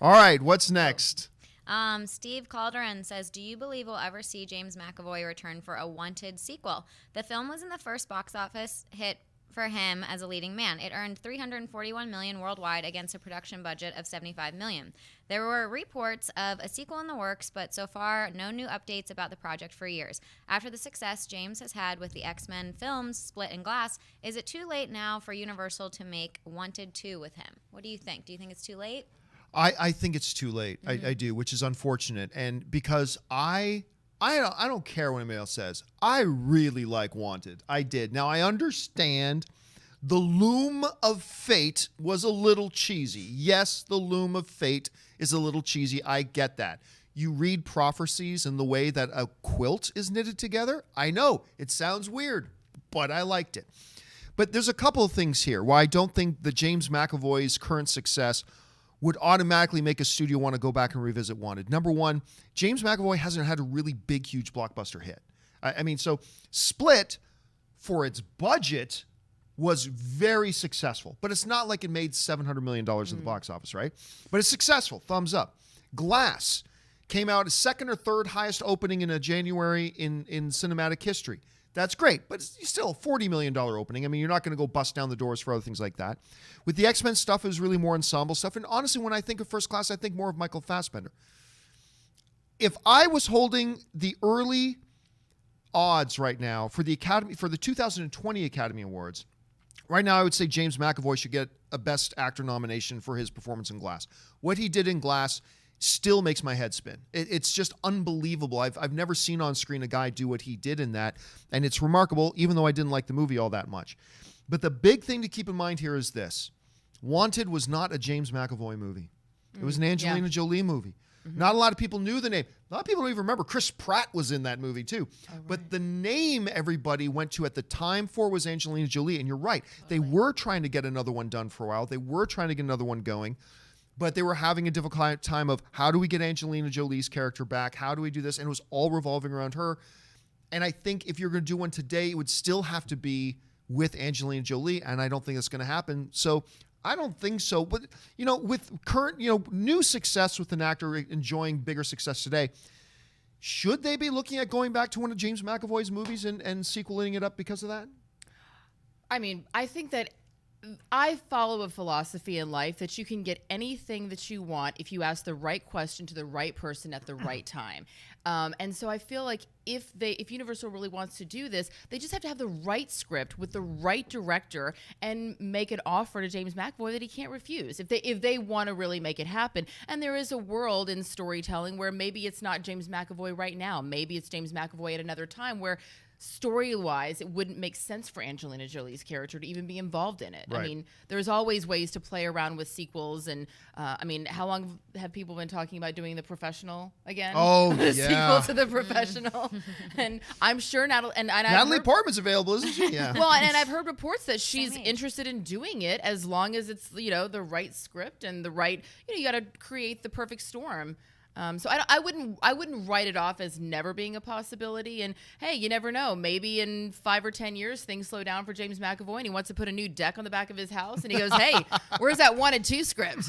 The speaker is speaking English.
All right, what's next? Steve Calderon says, do you believe we'll ever see James McAvoy return for a Wanted sequel? The film was in the first box office hit for him as a leading man. It earned $341 million worldwide against a production budget of $75 million. There were reports of a sequel in the works, but so far, no new updates about the project for years. After the success James has had with the X-Men films, Split and Glass, is it too late now for Universal to make Wanted 2 with him? What do you think? Do you think it's too late? I think it's too late. I do, which is unfortunate. And because I don't care what anybody else says. I really like Wanted. I did. Now, I understand the Loom of Fate was a little cheesy. Yes, the Loom of Fate is a little cheesy. I get that. You read prophecies in the way that a quilt is knitted together. I know, it sounds weird, but I liked it. But there's a couple of things here why I don't think that James McAvoy's current success would automatically make a studio want to go back and revisit Wanted. Number one, James McAvoy hasn't had a really big, huge blockbuster hit. I mean, so Split, for its budget, was very successful. But it's not like it made $700 million at the box office, right? But it's successful. Thumbs up. Glass came out as second or third highest opening in a January in cinematic history. That's great, but it's still a $40 million opening. I mean, you're not going to go bust down the doors for other things like that. With the X-Men stuff, it was really more ensemble stuff. And honestly, when I think of First Class, I think more of Michael Fassbender. If I was holding the early odds right now for the 2020 Academy Awards, right now I would say James McAvoy should get a Best Actor nomination for his performance in Glass. What he did in Glass still makes my head spin. It's just unbelievable. I've never seen on screen a guy do what he did in that, and it's remarkable, even though I didn't like the movie all that much. But the big thing to keep in mind here is this. Wanted was not a James McAvoy movie. It was an Angelina Jolie movie. Not a lot of people knew the name. A lot of people don't even remember. Chris Pratt was in that movie too. Oh, right. But the name everybody went to at the time for was Angelina Jolie, and you're right. They were trying to get another one done for a while. They were trying to get another one going. But they were having a difficult time of how do we get Angelina Jolie's character back? How do we do this? And it was all revolving around her. And I think if you're going to do one today, it would still have to be with Angelina Jolie, and I don't think that's going to happen. So I don't think so. But, with current, new success with an actor enjoying bigger success today, should they be looking at going back to one of James McAvoy's movies and sequeling it up because of that? I mean, I think that I follow a philosophy in life that you can get anything that you want if you ask the right question to the right person at the right time. And so I feel like if Universal really wants to do this, they just have to have the right script with the right director and make an offer to James McAvoy that he can't refuse if they want to really make it happen. And there is a world in storytelling where maybe it's not James McAvoy right now. Maybe it's James McAvoy at another time where story-wise, it wouldn't make sense for Angelina Jolie's character to even be involved in it. Right. I mean, there's always ways to play around with sequels. And, how long have people been talking about doing The Professional again? Oh, the yeah. sequel to The Professional. And I'm sure Natalie Portman's available, isn't she? Yeah. Well, and I've heard reports that she's interested in doing it as long as it's, the right script and the right, you got to create the perfect storm. So I wouldn't write it off as never being a possibility. And hey, you never know. Maybe in 5 or 10 years, things slow down for James McAvoy and he wants to put a new deck on the back of his house. And he goes, hey, where's that Wanted 2 script?